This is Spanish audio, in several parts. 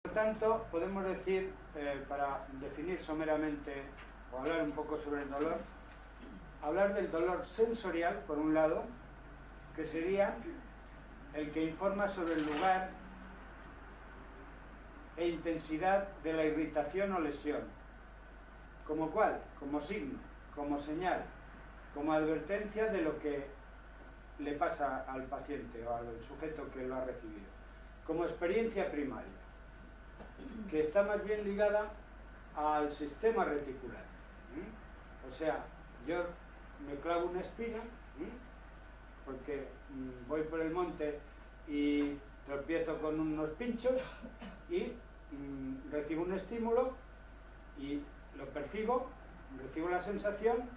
Por tanto, podemos decir, para definir someramente o hablar un poco sobre el dolor, hablar del dolor sensorial, por un lado, que sería el que informa sobre el lugar e intensidad de la irritación o lesión. ¿Como cuál? Como signo, como señal, como advertencia de lo que le pasa al paciente o al sujeto que lo ha recibido. Como experiencia primaria, que está más bien ligada al sistema reticular. O sea, yo me clavo una espina porque voy por el monte y tropiezo con unos pinchos y recibo un estímulo y lo percibo, recibo la sensación,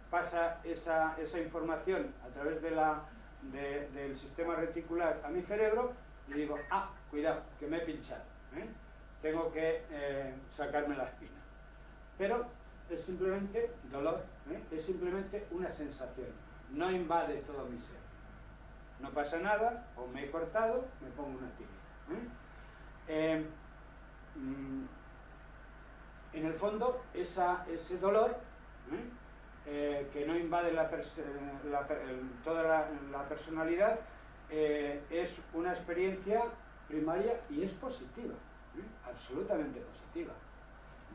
pasa esa información a través del sistema reticular a mi cerebro y digo, cuidado, que me he pinchado, tengo que sacarme la espina. Pero es simplemente dolor, es simplemente una sensación, no invade todo mi ser. No pasa nada, o me he cortado, me pongo una tibia. En el fondo, ese dolor, que no invade toda la personalidad, es una experiencia primaria y es positiva, absolutamente positiva.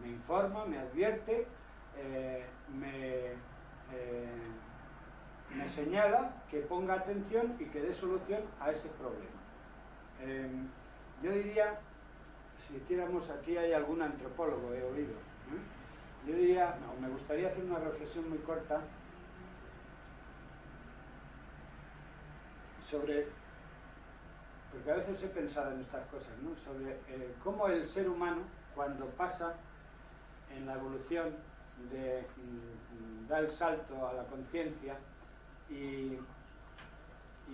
Me informa, me advierte, me señala que ponga atención y que dé solución a ese problema. Yo diría, si hiciéramos, aquí hay algún antropólogo, he oído, yo diría, me gustaría hacer una reflexión muy corta sobre, porque a veces he pensado en estas cosas, sobre cómo el ser humano, cuando pasa en la evolución da el salto a la conciencia y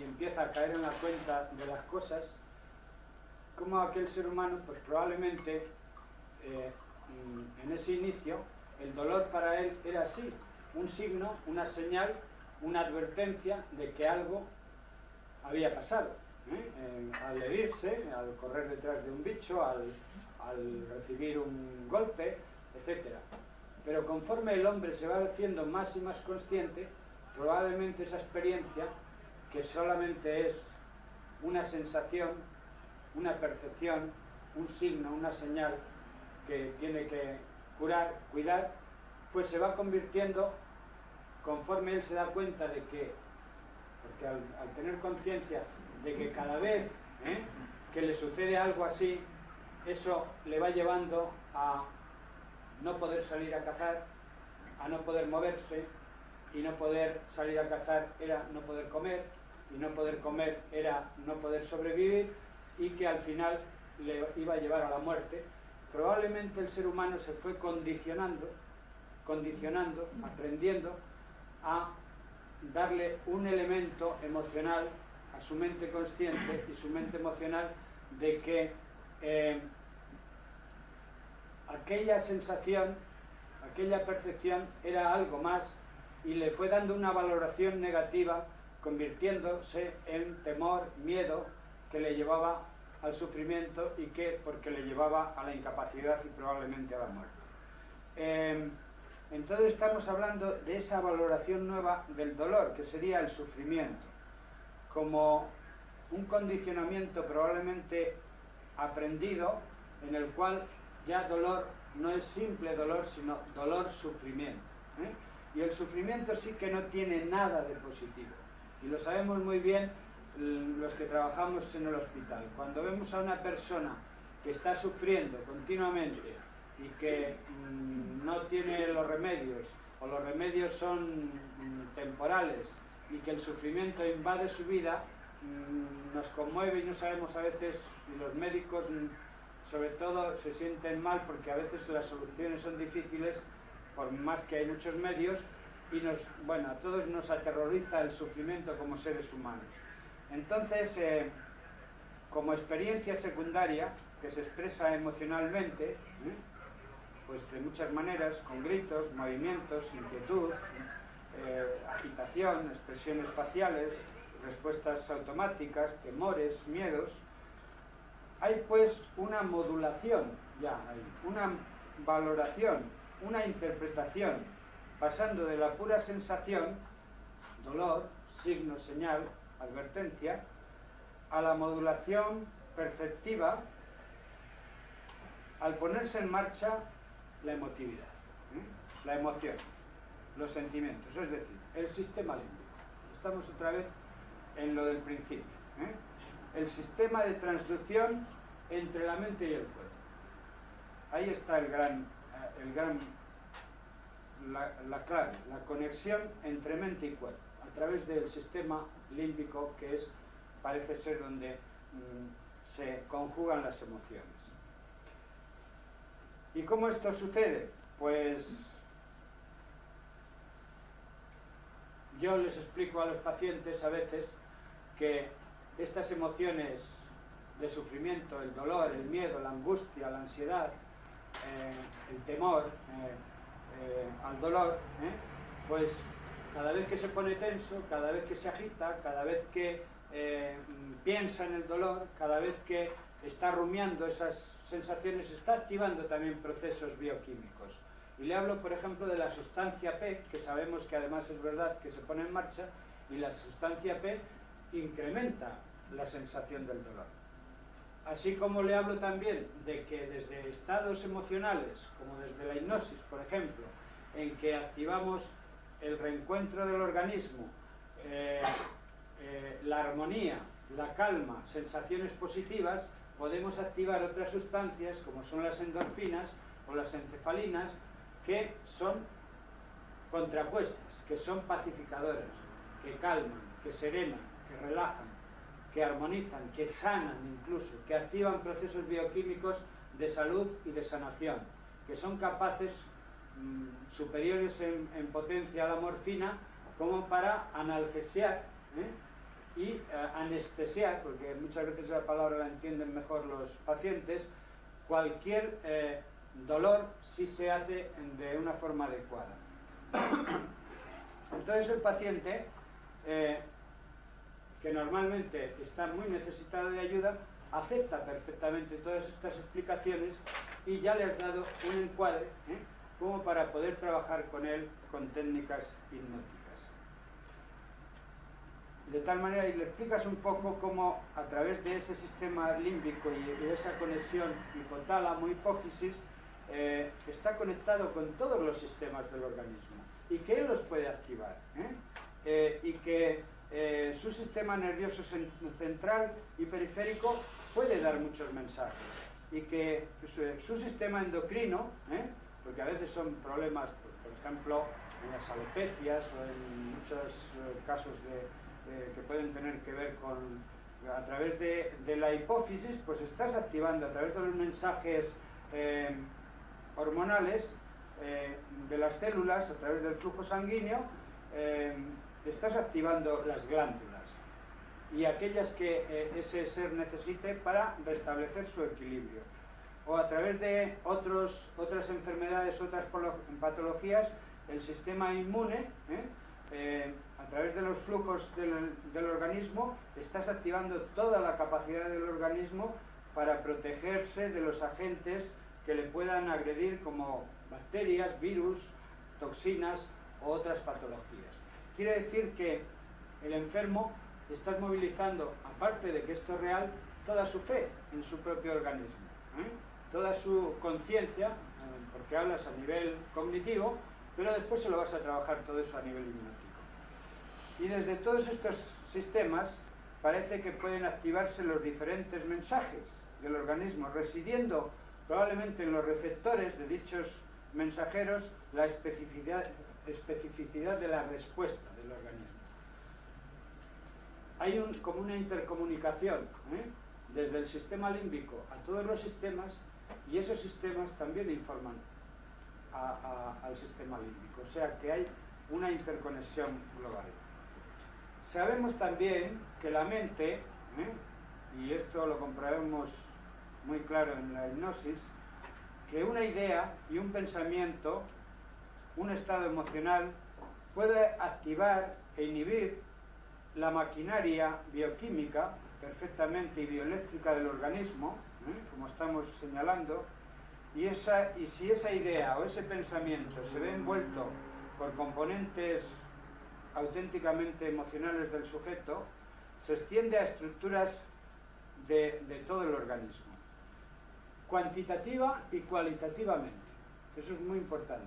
empieza a caer en la cuenta de las cosas, como aquel ser humano, pues probablemente en ese inicio el dolor para él era así, un signo, una señal, una advertencia de que algo había pasado, al herirse, al correr detrás de un bicho, al recibir un golpe, etcétera. Pero conforme el hombre se va haciendo más y más consciente, probablemente esa experiencia, que solamente es una sensación, una percepción, un signo, una señal que tiene que cuidar, pues se va convirtiendo, conforme él se da cuenta de que, porque al tener conciencia de que cada vez que le sucede algo así, eso le va llevando a no poder salir a cazar, a no poder moverse, y no poder salir a cazar era no poder comer, y no poder comer era no poder sobrevivir, y que al final le iba a llevar a la muerte. Probablemente el ser humano se fue condicionando, aprendiendo a darle un elemento emocional a su mente consciente y su mente emocional de que aquella sensación, aquella percepción era algo más, y le fue dando una valoración negativa, convirtiéndose en temor, miedo, que le llevaba al sufrimiento y porque le llevaba a la incapacidad y probablemente a la muerte. Entonces estamos hablando de esa valoración nueva del dolor, que sería el sufrimiento, como un condicionamiento probablemente aprendido, en el cual ya dolor no es simple dolor, sino dolor-sufrimiento. Y el sufrimiento sí que no tiene nada de positivo. Y lo sabemos muy bien los que trabajamos en el hospital. Cuando vemos a una persona que está sufriendo continuamente y que no tiene los remedios, o los remedios son temporales, y que el sufrimiento invade su vida, nos conmueve y no sabemos a veces, y los médicos sobre todo se sienten mal porque a veces las soluciones son difíciles, por más que hay muchos medios, y a todos nos aterroriza el sufrimiento como seres humanos. Entonces, como experiencia secundaria, que se expresa emocionalmente, pues de muchas maneras, con gritos, movimientos, inquietud, agitación, expresiones faciales, respuestas automáticas, temores, miedos, Hay pues una modulación, una valoración, una interpretación, pasando de la pura sensación, dolor, signo, señal, advertencia, a la modulación perceptiva al ponerse en marcha la emotividad, la emoción, los sentimientos, es decir, el sistema límbico. Estamos otra vez en lo del principio, el sistema de transducción entre la mente y el cuerpo. Ahí está la clave, la conexión entre mente y cuerpo, a través del sistema límbico, que parece ser donde se conjugan las emociones. ¿Y cómo esto sucede? Pues yo les explico a los pacientes a veces que estas emociones de sufrimiento, el dolor, el miedo, la angustia, la ansiedad, el temor al dolor, pues cada vez que se pone tenso, cada vez que se agita, cada vez que piensa en el dolor, cada vez que está rumiando esas sensaciones, está activando también procesos bioquímicos. Y le hablo, por ejemplo, de la sustancia P, que sabemos que además es verdad que se pone en marcha, y la sustancia P incrementa la sensación del dolor. Así como le hablo también de que desde estados emocionales, como desde la hipnosis, por ejemplo, en que activamos el reencuentro del organismo, la armonía, la calma, sensaciones positivas, podemos activar otras sustancias como son las endorfinas o las encefalinas, que son contrapuestas, que son pacificadoras, que calman, que serenan, que relajan, que armonizan, que sanan incluso, que activan procesos bioquímicos de salud y de sanación, que son capaces, superiores en potencia a la morfina, como para analgesiar y anestesiar, porque muchas veces la palabra la entienden mejor los pacientes, cualquier dolor si se hace de una forma adecuada. Entonces el paciente, que normalmente está muy necesitado de ayuda, acepta perfectamente todas estas explicaciones y ya le has dado un encuadre como para poder trabajar con él con técnicas hipnóticas. De tal manera, y le explicas un poco cómo a través de ese sistema límbico y esa conexión hipotálamo-hipófisis está conectado con todos los sistemas del organismo y que él los puede activar, y que su sistema nervioso central y periférico puede dar muchos mensajes, y que su sistema endocrino, porque a veces son problemas, por ejemplo, en las alopecias o en muchos casos que pueden tener que ver con, a través de la hipófisis, pues estás activando a través de los mensajes hormonales de las células, a través del flujo sanguíneo, estás activando las glándulas y aquellas que ese ser necesite para restablecer su equilibrio. O a través de otras enfermedades, otras patologías, el sistema inmune, a través de los flujos del organismo, estás activando toda la capacidad del organismo para protegerse de los agentes que le puedan agredir, como bacterias, virus, toxinas o otras patologías. Quiere decir que el enfermo está movilizando, aparte de que esto es real, toda su fe en su propio organismo, toda su conciencia, porque hablas a nivel cognitivo, pero después se lo vas a trabajar todo eso a nivel hipnótico. Y desde todos estos sistemas parece que pueden activarse los diferentes mensajes del organismo, residiendo probablemente en los receptores de dichos mensajeros la especificidad de la respuesta del organismo. Hay como una intercomunicación desde el sistema límbico a todos los sistemas, y esos sistemas también informan al sistema límbico, o sea que hay una interconexión global. Sabemos también que la mente, y esto lo comprobamos muy claro en la hipnosis, que una idea y un pensamiento, un estado emocional, puede activar e inhibir la maquinaria bioquímica perfectamente y bioeléctrica del organismo, como estamos señalando, y si esa idea o ese pensamiento se ve envuelto por componentes auténticamente emocionales del sujeto, se extiende a estructuras de todo el organismo, cuantitativa y cualitativamente. Eso es muy importante,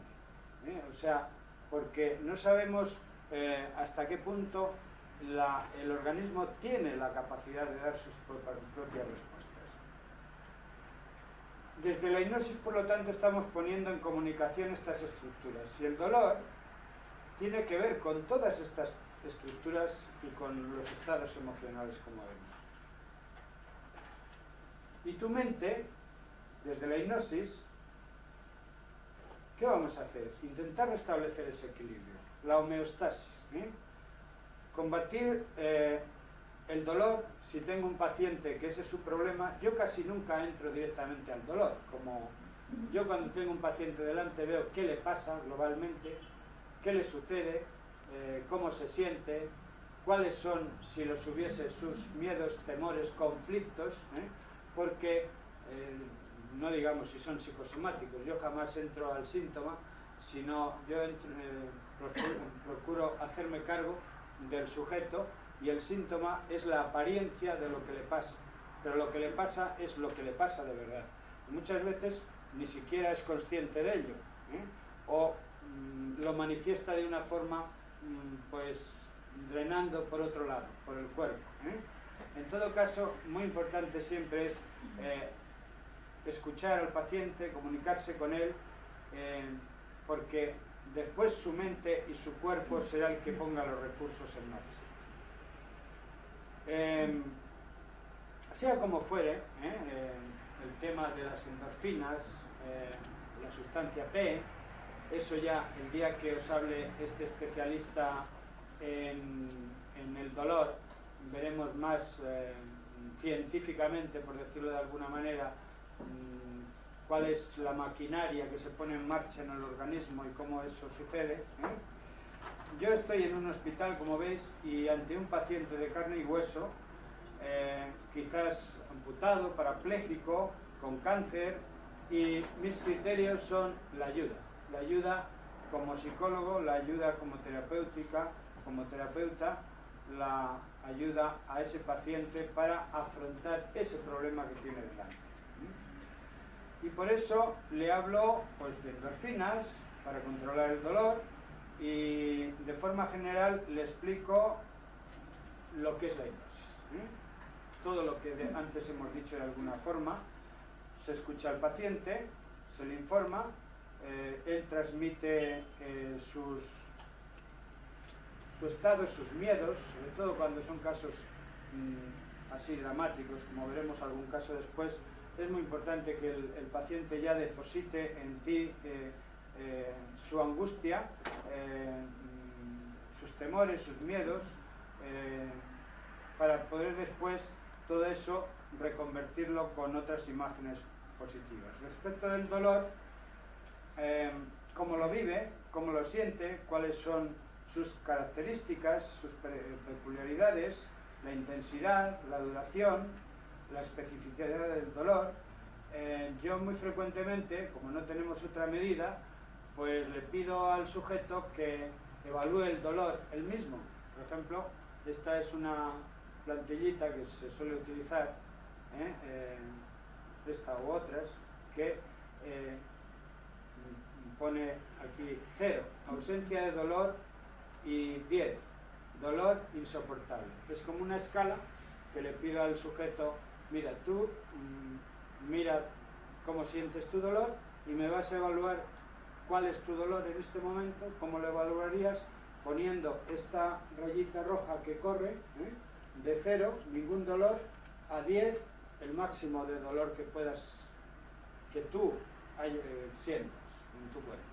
o sea, porque no sabemos hasta qué punto el organismo tiene la capacidad de dar sus propias respuestas. Desde la hipnosis, por lo tanto, estamos poniendo en comunicación estas estructuras, y el dolor tiene que ver con todas estas estructuras y con los estados emocionales, como vemos. Y tu mente, desde la hipnosis, ¿qué vamos a hacer? Intentar restablecer ese equilibrio, la homeostasis, combatir el dolor. Si tengo un paciente que ese es su problema, yo casi nunca entro directamente al dolor. Como yo, cuando tengo un paciente delante, veo qué le pasa globalmente, qué le sucede, cómo se siente, cuáles son, si los hubiese, sus miedos, temores, conflictos, porque no digamos si son psicosomáticos. Yo jamás entro al síntoma, sino yo procuro hacerme cargo del sujeto, y el síntoma es la apariencia de lo que le pasa, pero lo que le pasa es lo que le pasa de verdad. Y muchas veces ni siquiera es consciente de ello, o lo manifiesta de una forma pues drenando por otro lado, por el cuerpo. En todo caso, muy importante siempre es escuchar al paciente, comunicarse con él, porque después su mente y su cuerpo será el que ponga los recursos en marcha. Sea como fuere, el tema de las endorfinas, la sustancia P, eso ya el día que os hable este especialista en el dolor, veremos más científicamente, por decirlo de alguna manera, cuál es la maquinaria que se pone en marcha en el organismo y cómo eso sucede. Yo estoy en un hospital, como veis, y ante un paciente de carne y hueso, quizás amputado, parapléjico, con cáncer, y mis criterios son la ayuda como psicólogo, la ayuda como terapeuta, la ayuda a ese paciente para afrontar ese problema que tiene delante. Y por eso le hablo pues de endorfinas para controlar el dolor, y de forma general le explico lo que es la hipnosis. Todo lo que antes hemos dicho de alguna forma, se escucha al paciente, se le informa, él transmite su estado, sus miedos, sobre todo cuando son casos así dramáticos, como veremos algún caso después. Es muy importante que el paciente ya deposite en ti su angustia, sus temores, sus miedos, para poder después todo eso reconvertirlo con otras imágenes positivas. Respecto del dolor, cómo lo vive, cómo lo siente, cuáles son sus características, sus peculiaridades, la intensidad, la duración, la especificidad del dolor. Yo muy frecuentemente, como no tenemos otra medida, pues le pido al sujeto que evalúe el dolor él mismo. Por ejemplo, esta es una plantillita que se suele utilizar, esta u otras, que pone aquí 0, ausencia de dolor, y 10, dolor insoportable. Es como una escala que le pido al sujeto: mira, tú mira cómo sientes tu dolor y me vas a evaluar cuál es tu dolor en este momento. ¿Cómo lo evaluarías? Poniendo esta rayita roja que corre, de 0, ningún dolor, a 10, el máximo de dolor que tú sientas en tu cuerpo.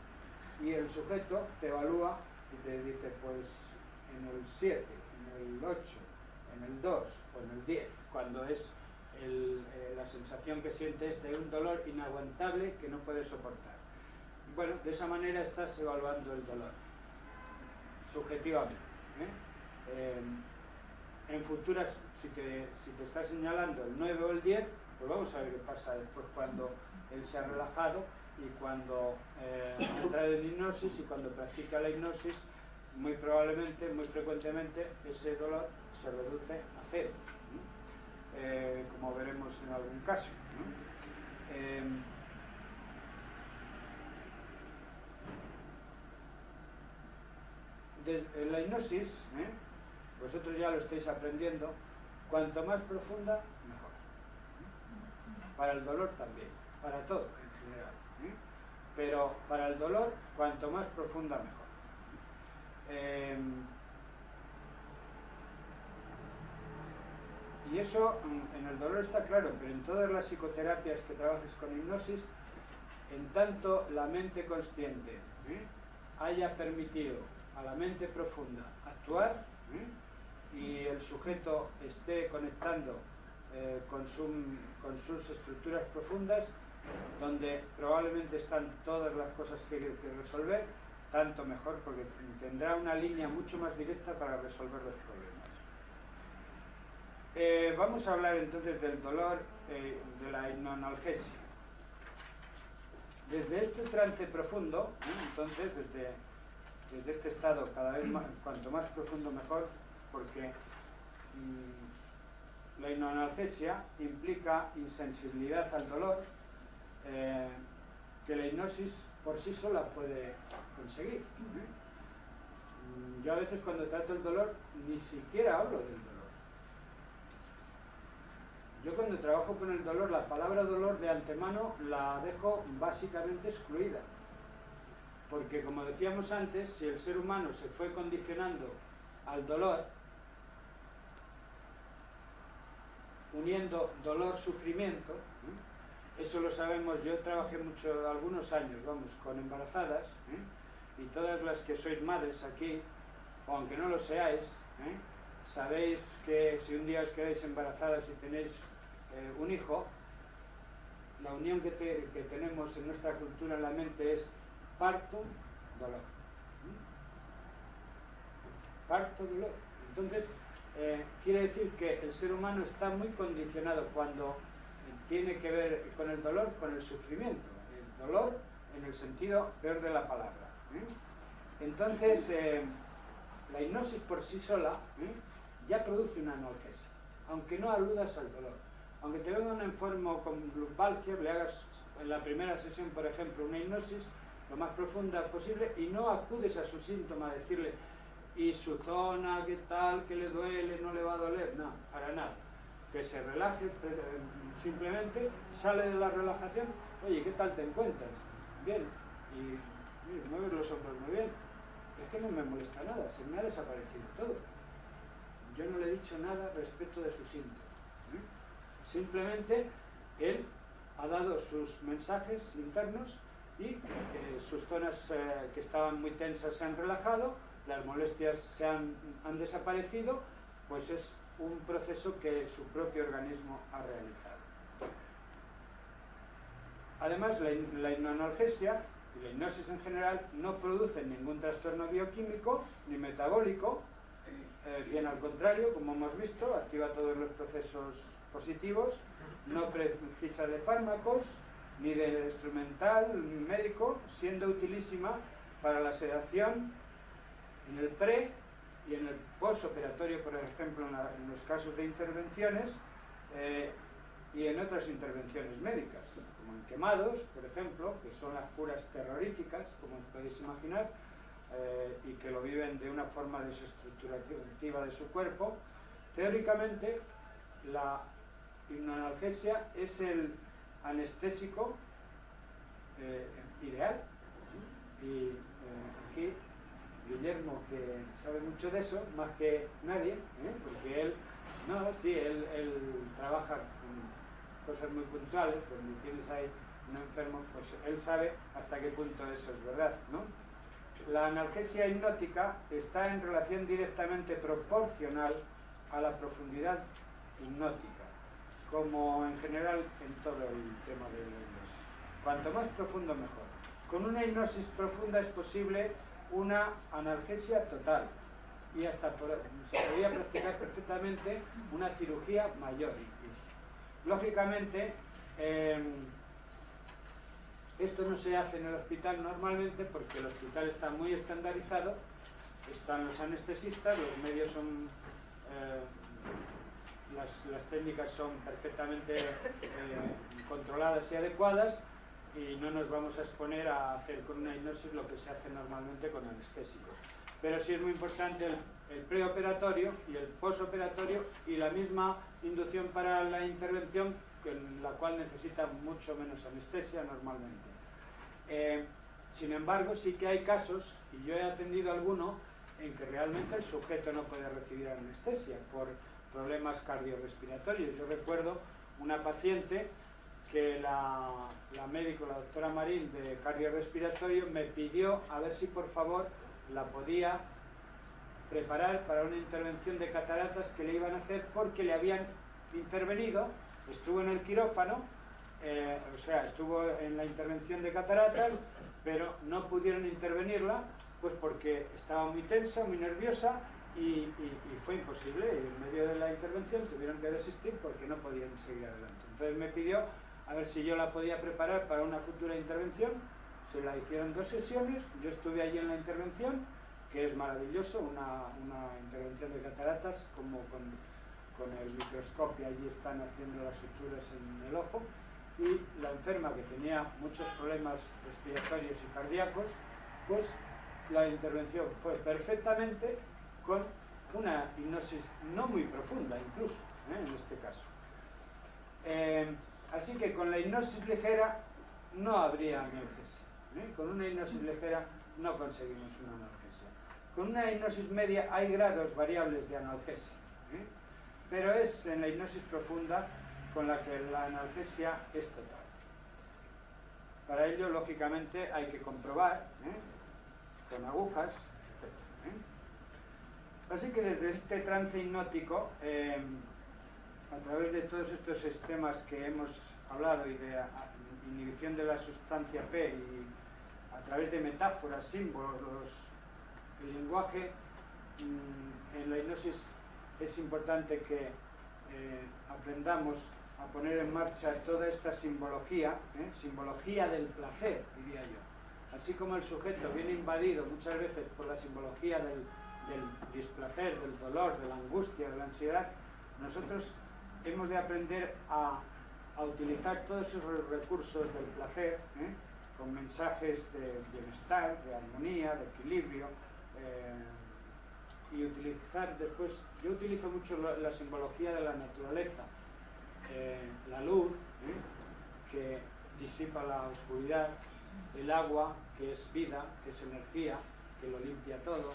Y el sujeto te evalúa y te dice, pues en el 7, en el 8, en el 2 o en el 10, cuando es la sensación que sientes de un dolor inaguantable que no puedes soportar. Bueno, de esa manera estás evaluando el dolor, subjetivamente. En futuras, si te está señalando el 9 o el 10, Pues vamos a ver qué pasa después cuando él se ha relajado y cuando ha entrado en hipnosis, y cuando practica la hipnosis, muy probablemente, muy frecuentemente, ese dolor se reduce a cero, como veremos en algún caso, en la hipnosis, vosotros ya lo estáis aprendiendo, cuanto más profunda, mejor. Para el dolor también, para todo en general, pero para el dolor, cuanto más profunda, mejor. Y eso en el dolor está claro, pero en todas las psicoterapias que trabajes con hipnosis, en tanto la mente consciente haya permitido a la mente profunda actuar, y el sujeto esté conectando con sus estructuras profundas, donde probablemente están todas las cosas que resolver, tanto mejor, porque tendrá una línea mucho más directa para resolver los problemas. Vamos a hablar entonces del dolor, de la hipnoanalgesia. Desde este trance profundo, entonces desde este estado cada vez más, cuanto más profundo mejor, porque la hipnoanalgesia implica insensibilidad al dolor, que la hipnosis por sí sola puede conseguir. Yo a veces cuando trato el dolor ni siquiera hablo del dolor. Yo cuando trabajo con el dolor, la palabra dolor de antemano la dejo básicamente excluida. Porque como decíamos antes, si el ser humano se fue condicionando al dolor, uniendo dolor-sufrimiento, eso lo sabemos. Yo trabajé mucho, algunos años, vamos, con embarazadas, y todas las que sois madres aquí, o aunque no lo seáis, sabéis que si un día os quedáis embarazadas y tenéis un hijo, la unión que tenemos en nuestra cultura en la mente es parto, dolor. Parto, dolor. Entonces, quiere decir que el ser humano está muy condicionado cuando tiene que ver con el dolor, con el sufrimiento. El dolor en el sentido peor de la palabra. Entonces, la hipnosis por sí sola ya produce una analgesia, aunque no aludas al dolor. Aunque te venga un enfermo con lumbalgia, le hagas en la primera sesión, por ejemplo, una hipnosis lo más profunda posible y no acudes a su síntoma a decirle, y su zona, qué tal, que le duele, no le va a doler, no, para nada. Que se relaje, simplemente sale de la relajación, oye, ¿qué tal te encuentras? Bien, y mueves los hombros muy bien. Es que no me molesta nada, se me ha desaparecido todo. Yo no le he dicho nada respecto de su síntoma. Simplemente él ha dado sus mensajes internos y sus zonas que estaban muy tensas se han relajado, las molestias han desaparecido, pues es un proceso que su propio organismo ha realizado. Además, la hipnoanalgesia y la hipnosis en general no producen ningún trastorno bioquímico ni metabólico, bien al contrario, como hemos visto, activa todos los procesos positivos, no precisa de fármacos ni de instrumental médico, siendo utilísima para la sedación en el pre y en el postoperatorio, por ejemplo, en los casos de intervenciones y en otras intervenciones médicas, como en quemados, por ejemplo, que son las curas terroríficas, como os podéis imaginar, y que lo viven de una forma desestructurativa de su cuerpo. Teóricamente, la hipnoanalgesia es el anestésico ideal, y aquí Guillermo, que sabe mucho de eso, más que nadie, porque él trabaja con cosas muy puntuales. Cuando tienes ahí un enfermo, pues él sabe hasta qué punto eso es verdad, ¿no? La analgesia hipnótica está en relación directamente proporcional a la profundidad hipnótica, como en general en todo el tema de la hipnosis. Cuanto más profundo, mejor. Con una hipnosis profunda es posible una analgesia total, y hasta se podría practicar perfectamente una cirugía mayor incluso. lógicamente, esto no se hace en el hospital normalmente porque el hospital está muy estandarizado, están los anestesistas, los medios son, las técnicas son perfectamente controladas y adecuadas, y no nos vamos a exponer a hacer con una hipnosis lo que se hace normalmente con anestésicos. Pero sí es muy importante el preoperatorio y el posoperatorio y la misma inducción para la intervención, en la cual necesita mucho menos anestesia normalmente. Sin embargo, sí que hay casos, y yo he atendido alguno, en que realmente el sujeto no puede recibir anestesia por problemas cardiorrespiratorios. Yo recuerdo una paciente que la médico, la doctora Marín de cardiorrespiratorio, me pidió a ver si por favor la podía preparar para una intervención de cataratas que le iban a hacer porque le habían intervenido, estuvo en el quirófano, o sea, estuvo en la intervención de cataratas, pero no pudieron intervenirla pues porque estaba muy tensa, muy nerviosa y fue imposible. En medio de la intervención tuvieron que desistir porque no podían seguir adelante. Entonces me pidió a ver si yo la podía preparar para una futura intervención. Se la hicieron 2 sesiones, yo estuve allí en la intervención, que es maravilloso, una intervención de cataratas, como con el microscopio, allí están haciendo las suturas en el ojo, y la enferma, que tenía muchos problemas respiratorios y cardíacos, pues la intervención fue perfectamente con una hipnosis no muy profunda incluso, en este caso. Así que con la hipnosis ligera no habría analgesia. Con una hipnosis ligera no conseguimos una analgesia. Con una hipnosis media hay grados variables de analgesia, pero es en la hipnosis profunda con la que la analgesia es total. Para ello, lógicamente, hay que comprobar con agujas, etc. Así que desde este trance hipnótico, a través de todos estos sistemas que hemos hablado y de inhibición de la sustancia P, y a través de metáforas, símbolos, el lenguaje, en la hipnosis es importante que aprendamos a poner en marcha toda esta simbología, simbología del placer, diría yo. Así como el sujeto viene invadido muchas veces por la simbología del displacer, del dolor, de la angustia, de la ansiedad, nosotros hemos de aprender a utilizar todos esos recursos del placer, con mensajes de bienestar, de armonía, de equilibrio, y utilizar después, yo utilizo mucho la simbología de la naturaleza, la luz, que disipa la oscuridad, el agua, que es vida, que es energía, que lo limpia todo,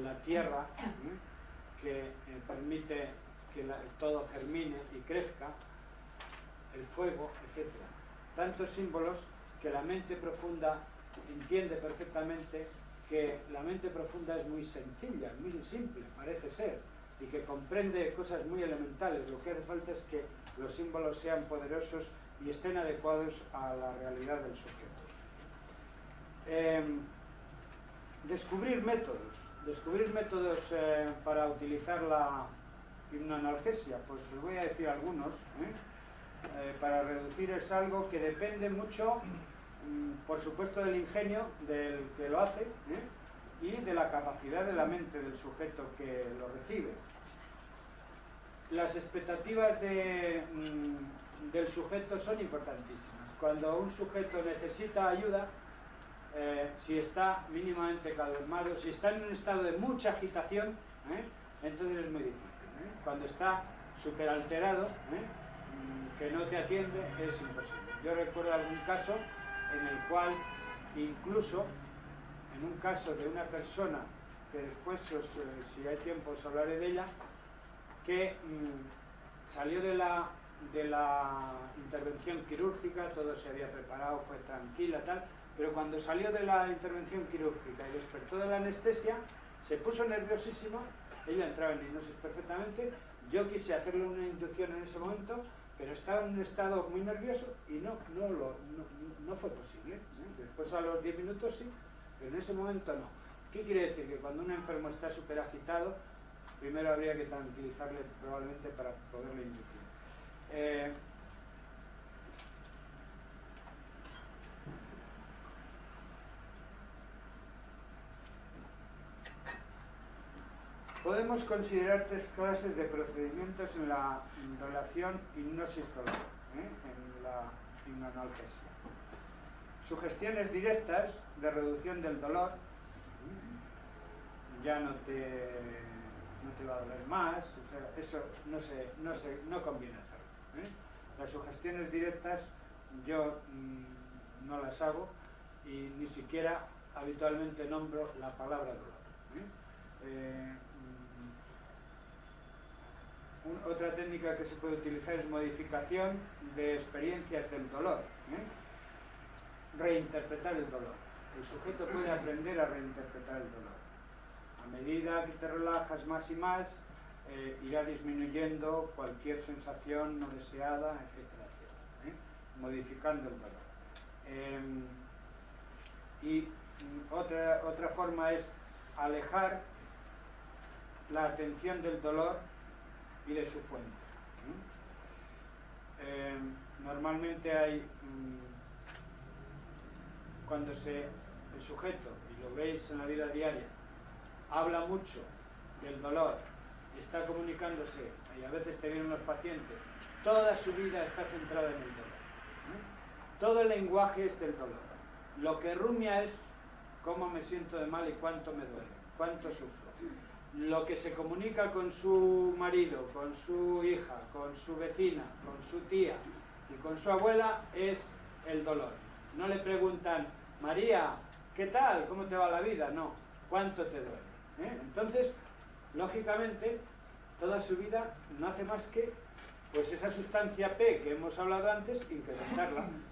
la tierra, que permite que todo germine y crezca, el fuego, etc. Tantos símbolos que la mente profunda entiende perfectamente, que la mente profunda es muy sencilla, muy simple, parece ser, y que comprende cosas muy elementales. Lo que hace falta es que los símbolos sean poderosos y estén adecuados a la realidad del sujeto. Descubrir métodos para utilizar la hipnoanalgesia, pues os voy a decir algunos. Para reducir es algo que depende mucho, por supuesto, del ingenio del que lo hace, y de la capacidad de la mente del sujeto que lo recibe. Las expectativas del sujeto son importantísimas. Cuando un sujeto necesita ayuda, si está mínimamente calmado, si está en un estado de mucha agitación, entonces es muy difícil. Cuando está súper alterado, que no te atiende, es imposible. Yo recuerdo algún caso en el cual, incluso en un caso de una persona, que después, si hay tiempo, os hablaré de ella, que salió de la intervención quirúrgica, todo se había preparado, fue tranquila, tal, pero cuando salió de la intervención quirúrgica y despertó de la anestesia, se puso nerviosísima. Ella entraba en hipnosis perfectamente, yo quise hacerle una inducción en ese momento, pero estaba en un estado muy nervioso y no fue posible. Después, a los 10 minutos sí, pero en ese momento no. ¿Qué quiere decir? Que cuando un enfermo está súper agitado, primero habría que tranquilizarle probablemente para poderle inducir. Podemos considerar 3 clases de procedimientos en la relación hipnosis-dolor, en la hipnoanalgesia. Sugestiones directas de reducción del dolor, ya no te va a doler más, o sea, eso no conviene hacerlo. Las sugestiones directas yo no las hago y ni siquiera habitualmente nombro la palabra dolor. Otra técnica que se puede utilizar es modificación de experiencias del dolor. Reinterpretar el dolor. El sujeto puede aprender a reinterpretar el dolor. A medida que te relajas más y más, irá disminuyendo cualquier sensación no deseada, etcétera, etcétera. Modificando el dolor. Y otra forma es alejar la atención del dolor y de su fuente. Normalmente hay, cuando el sujeto, y lo veis en la vida diaria, habla mucho del dolor, está comunicándose, y a veces te vienen los pacientes, toda su vida está centrada en el dolor. Todo el lenguaje es del dolor. Lo que rumia es cómo me siento de mal y cuánto me duele, cuánto sufro. Lo que se comunica con su marido, con su hija, con su vecina, con su tía y con su abuela es el dolor. No le preguntan, María, ¿qué tal? ¿Cómo te va la vida? No, ¿cuánto te duele? Entonces, lógicamente, toda su vida no hace más que pues esa sustancia P que hemos hablado antes,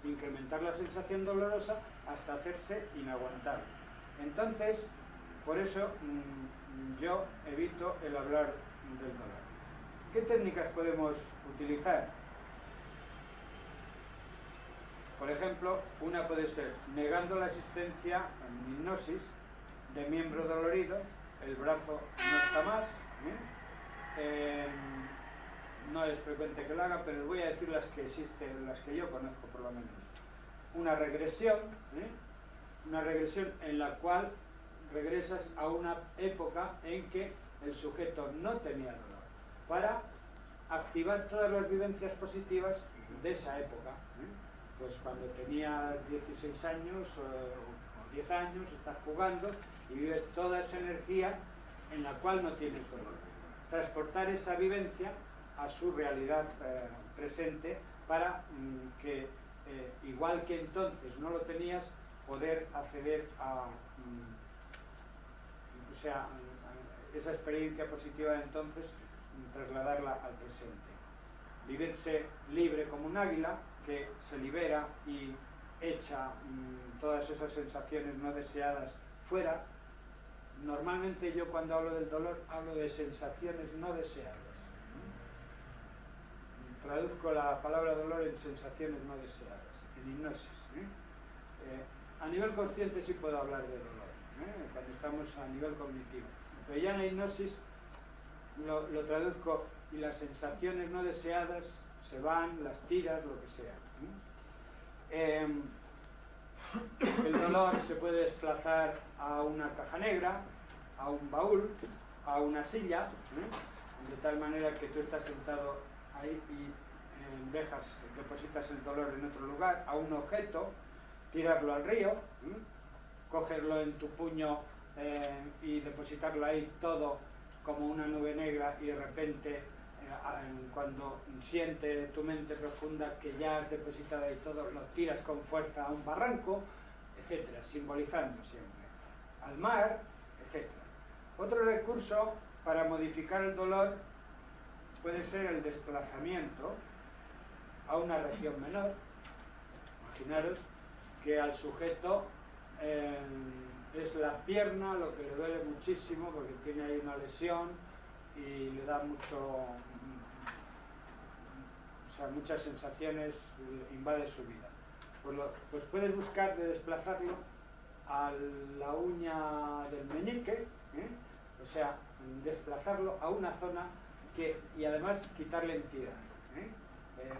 incrementar la sensación dolorosa hasta hacerse inaguantable. Entonces, por eso yo evito el hablar del dolor. ¿Qué técnicas podemos utilizar? Por ejemplo, una puede ser negando la existencia en hipnosis de miembro dolorido, el brazo no está más, no es frecuente que lo haga, pero voy a decir las que existen, las que yo conozco por lo menos. Una regresión en la cual regresas a una época en que el sujeto no tenía dolor, para activar todas las vivencias positivas de esa época. Pues cuando tenías 16 años o 10 años, estás jugando y vives toda esa energía en la cual no tienes dolor. Transportar esa vivencia a su realidad presente para que, igual que entonces no lo tenías, poder acceder a esa experiencia positiva de entonces, trasladarla al presente. Vivirse libre como un águila que se libera y echa todas esas sensaciones no deseadas fuera. Normalmente yo cuando hablo del dolor hablo de sensaciones no deseadas. Traduzco la palabra dolor en sensaciones no deseadas, en hipnosis. A nivel consciente sí puedo hablar de dolor, cuando estamos a nivel cognitivo. Pero ya en la hipnosis lo traduzco y las sensaciones no deseadas se van, las tiras, lo que sea. El dolor se puede desplazar a una caja negra, a un baúl, a una silla, de tal manera que tú estás sentado ahí y depositas el dolor en otro lugar, a un objeto, tirarlo al río, cogerlo en tu puño y depositarlo ahí todo como una nube negra, y de repente cuando siente tu mente profunda que ya has depositado ahí todo, lo tiras con fuerza a un barranco, etcétera, simbolizando siempre al mar, etcétera. Otro recurso para modificar el dolor puede ser el desplazamiento a una región menor. Imaginaros que al sujeto es la pierna lo que le duele muchísimo porque tiene ahí una lesión y le da muchas sensaciones, invade su vida. Pues puedes buscar de desplazarlo a la uña del meñique, o sea, desplazarlo a una zona y además quitarle entidad.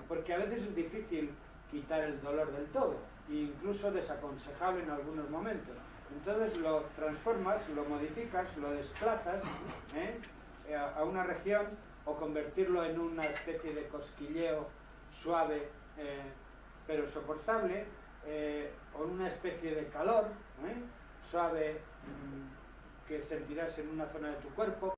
porque a veces es difícil quitar el dolor del todo, e incluso desaconsejable en algunos momentos. Entonces lo transformas, lo modificas, lo desplazas a una región, o convertirlo en una especie de cosquilleo suave pero soportable, o una especie de calor suave que sentirás en una zona de tu cuerpo.